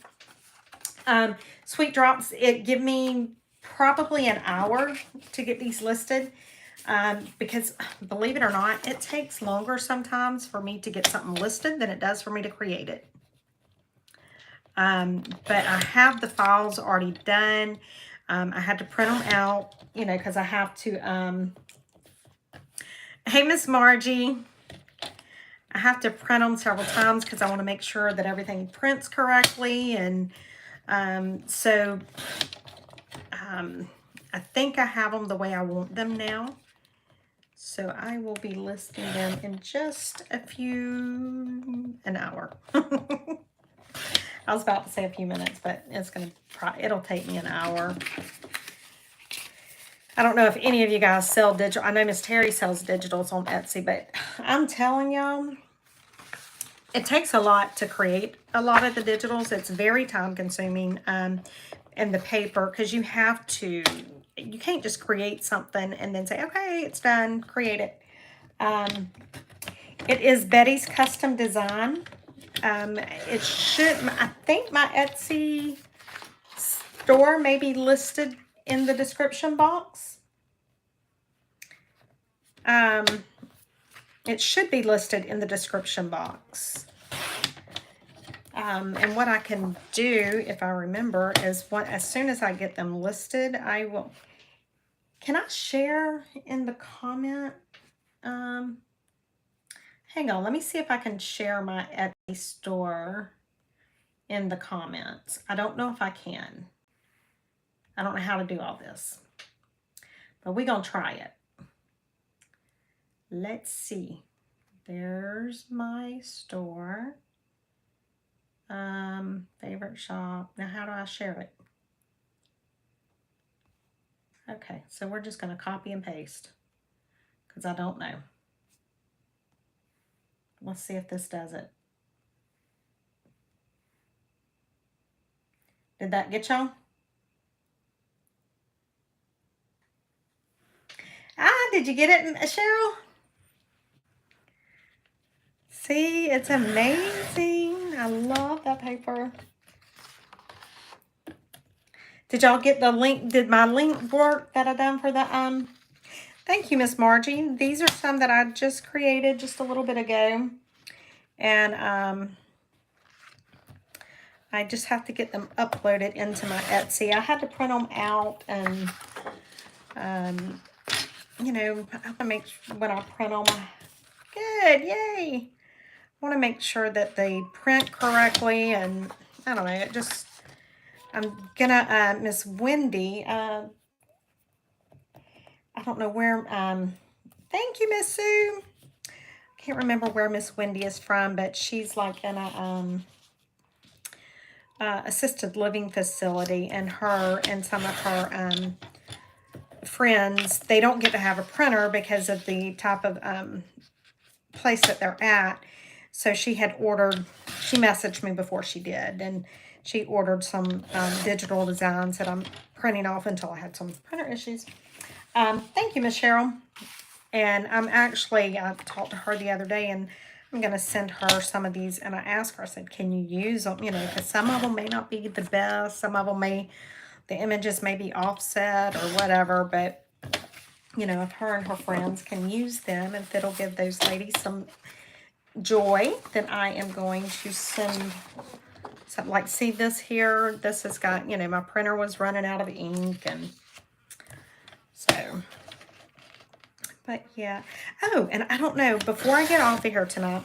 Sweet Drops, it give me probably an hour to get these listed. Because believe it or not, it takes longer sometimes for me to get something listed than it does for me to create it. But I have the files already done. I had to print them out, you know, because I have to, hey, Miss Margie, I have to print them several times because I want to make sure that everything prints correctly. And so I think I have them the way I want them now. So I will be listing them in just an hour. I was about to say a few minutes, but it'll take me an hour. I don't know if any of you guys sell digital. I know Miss Terry sells digitals on Etsy, but I'm telling y'all, it takes a lot to create a lot of the digitals. It's very time consuming, and the paper, because you can't just create something and then say, okay, it's done, create it. It is Betty's Custom Design. I think my Etsy store may be listed in the description box. It should be listed in the description box. And what I can do, if I remember, is as soon as I get them listed, I will. Can I share in the comment? Hang on, let me see if I can share my Etsy store in the comments. I don't know if I can. I don't know how to do all this, but we're going to try it. Let's see. There's my store. Favorite shop. Now, how do I share it? Okay, so we're just going to copy and paste because I don't know. Let's see if this does it. Did that get y'all? Did you get it, Cheryl? See, it's amazing. I love that paper. Did y'all get the link? Did my link work that I done for the, thank you, Miss Margie. These are some that I just created just a little bit ago. And, I just have to get them uploaded into my Etsy. I had to print them out and, you know, I have to make sure when I print them, good, yay. I want to make sure that they print correctly, and I don't know, it just, I'm gonna, Miss Wendy, I don't know where, thank you, Miss Sue. Can't remember where Miss Wendy is from, but she's like in a, assisted living facility, and her and some of her, friends, they don't get to have a printer because of the type of place that they're at. So she had ordered, she messaged me before she did, and she ordered some digital designs that I'm printing off until I had some printer issues. Thank you, Miss Cheryl. And I'm actually, I talked to her the other day, and I'm going to send her some of these, and I asked her, I said, can you use them, you know, because some of them may not be the best, some of them the images may be offset or whatever, but, you know, if her and her friends can use them, if it'll give those ladies some joy, then I am going to send something. Like, see this here? This has got, you know, my printer was running out of ink, and So, but yeah. Oh, and I don't know, before I get off of here tonight,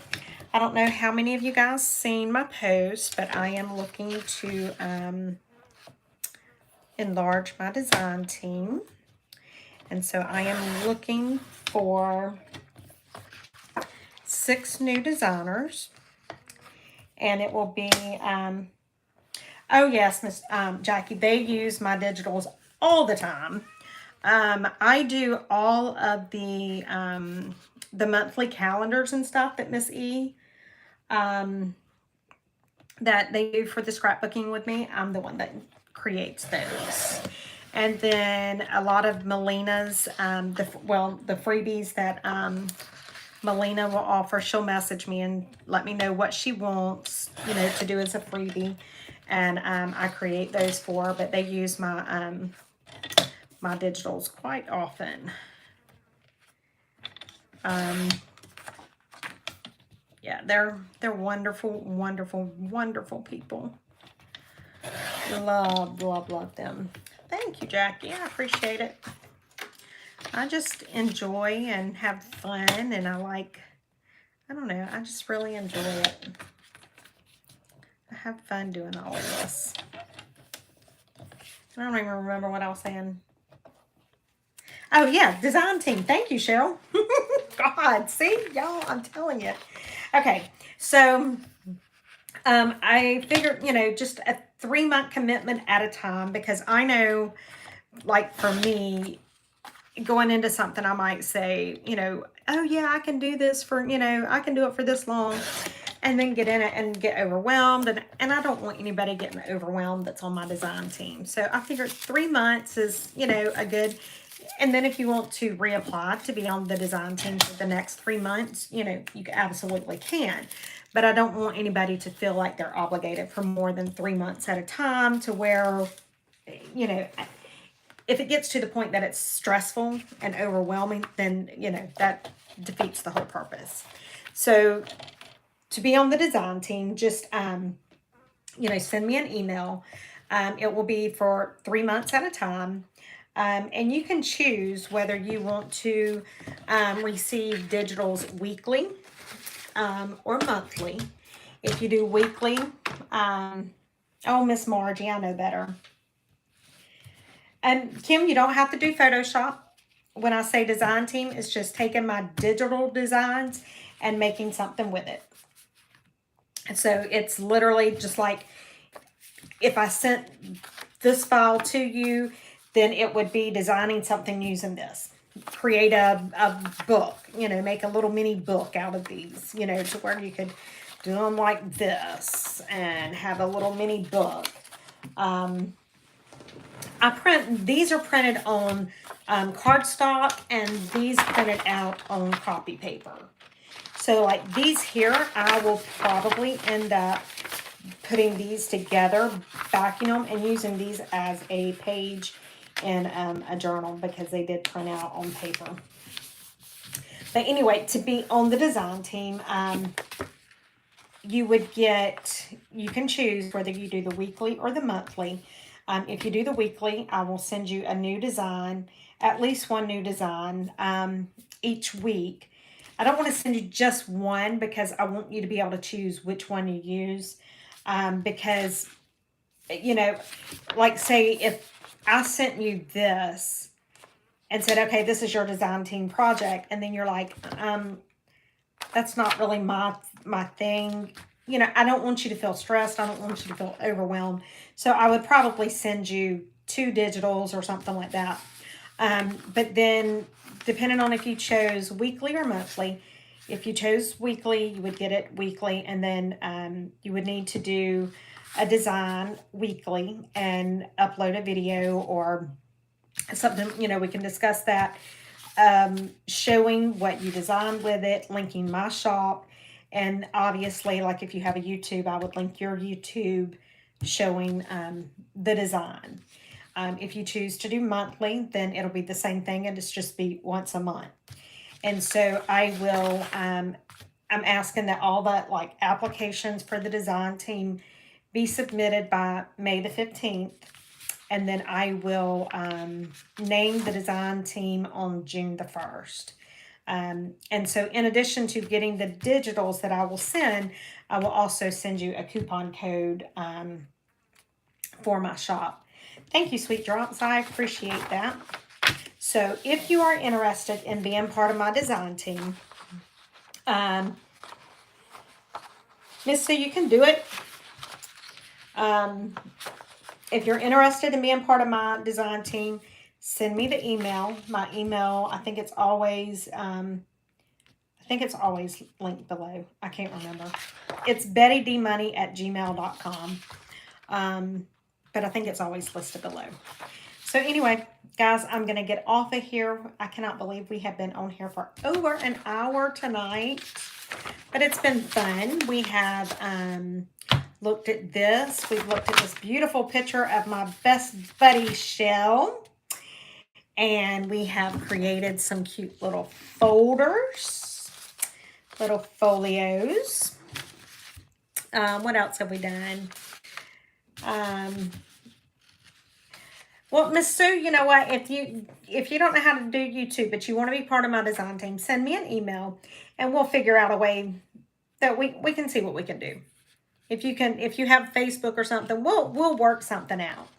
I don't know how many of you guys seen my post, but I am looking to enlarge my design team. And so I am looking for 6 new designers. And it will be, oh yes, Miss Jackie, they use my digitals all the time. I do all of the monthly calendars and stuff that Miss E, that they do for the scrapbooking with me. I'm the one that creates those. And then a lot of Melina's, the freebies that Melina will offer. She'll message me and let me know what she wants, you know, to do as a freebie. And I create those for her, but they use my my digitals quite often. Yeah, they're wonderful, wonderful, wonderful people. Love them. Thank you, Jackie. I appreciate it. I just enjoy and have fun, and I don't know, I just really enjoy it. I have fun doing all of this. I don't even remember what I was saying. Oh, yeah, design team. Thank you, Chelle. God, see, y'all, I'm telling you. Okay, so I figured, you know, just a 3-month commitment at a time, because I know, like, for me, going into something, I might say, you know, oh, yeah, I can do this for, you know, I can do it for this long, and then get in it and get overwhelmed. And I don't want anybody getting overwhelmed that's on my design team. So I figured 3 months is, you know, a good, and then if you want to reapply to be on the design team for the next 3 months, you know, you absolutely can. But I don't want anybody to feel like they're obligated for more than 3 months at a time, to where, you know, if it gets to the point that it's stressful and overwhelming, then, you know, that defeats the whole purpose. So to be on the design team, just, you know, send me an email. It will be for 3 months at a time. And you can choose whether you want to receive digitals weekly or monthly. If you do weekly, oh, Miss Margie, I know better. And Kim, you don't have to do Photoshop. When I say design team, it's just taking my digital designs and making something with it. And so it's literally just like, if I sent this file to you, then it would be designing something using this. Create a book, you know, make a little mini book out of these, you know, to where you could do them like this and have a little mini book. These are printed on cardstock, and these printed out on copy paper. So like these here, I will probably end up putting these together, backing them, and using these as a page in a journal, because they did print out on paper. But anyway, to be on the design team, you can choose whether you do the weekly or the monthly. If you do the weekly, I will send you a new design, at least one new design each week. I don't want to send you just one, because I want you to be able to choose which one you use. Because, you know, like say if I sent you this and said, okay, this is your design team project, and then you're like, that's not really my thing. You know, I don't want you to feel stressed. I don't want you to feel overwhelmed. So I would probably send you 2 digitals or something like that. But then, depending on if you chose weekly or monthly, if you chose weekly, you would get it weekly, and then you would need to do a design weekly and upload a video or something, you know, we can discuss that, showing what you designed with it, linking my shop, and obviously, like if you have a YouTube, I would link your YouTube showing the design. If you choose to do monthly, then it'll be the same thing, and it's just be once a month. And so I will, I'm asking that all the like applications for the design team be submitted by May the 15th. and then I will name the design team on June the 1st. And so in addition to getting the digitals that I will send, I will also send you a coupon code for my shop. Thank you, Sweet Drops. I appreciate that. So if you are interested in being part of my design team, Miss Sue, you can do it. If you're interested in being part of my design team, send me the email. My email, I think it's always linked below. I can't remember. It's bettydmoney@gmail.com. But I think it's always listed below. So anyway, guys, I'm going to get off of here. I cannot believe we have been on here for over an hour tonight. But it's been fun. We have looked at this. We've looked at this beautiful picture of my best buddy, Chelle. And we have created some cute little folders, little folios. What else have we done? Well, Miss Sue, you know what? If you don't know how to do YouTube, but you want to be part of my design team, send me an email, and we'll figure out a way that we can see what we can do. If you have Facebook or something, we'll work something out.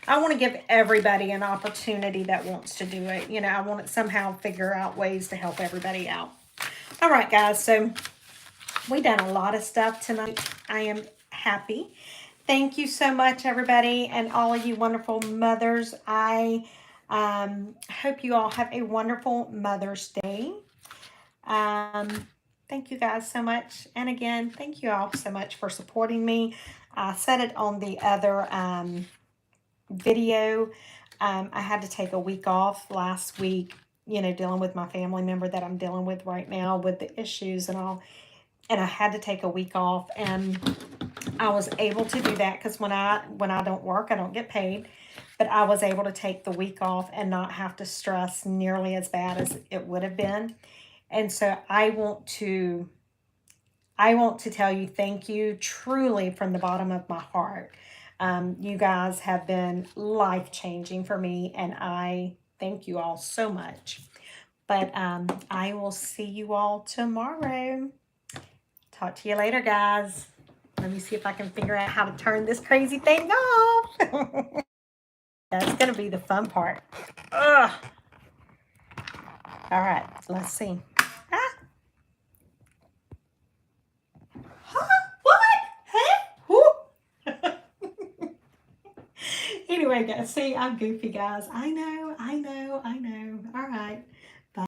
I want to give everybody an opportunity that wants to do it. You know, I want to somehow figure out ways to help everybody out. All right, guys. So we done a lot of stuff tonight. I am happy. Thank you so much, everybody, and all of you wonderful mothers. I hope you all have a wonderful Mother's Day. Thank you guys so much. And again, thank you all so much for supporting me. I said it on the other video. I had to take a week off last week, you know, dealing with my family member that I'm dealing with right now with the issues and all. And I had to take a week off, and I was able to do that because when I don't work, I don't get paid. But I was able to take the week off and not have to stress nearly as bad as it would have been. And so I want to tell you thank you truly from the bottom of my heart. You guys have been life-changing for me, and I thank you all so much. But I will see you all tomorrow. Talk to you later, guys. Let me see if I can figure out how to turn this crazy thing off. That's going to be the fun part. Ugh. All right, let's see. Ah. Huh? What? Huh? Anyway, guys, see, I'm goofy, guys. I know.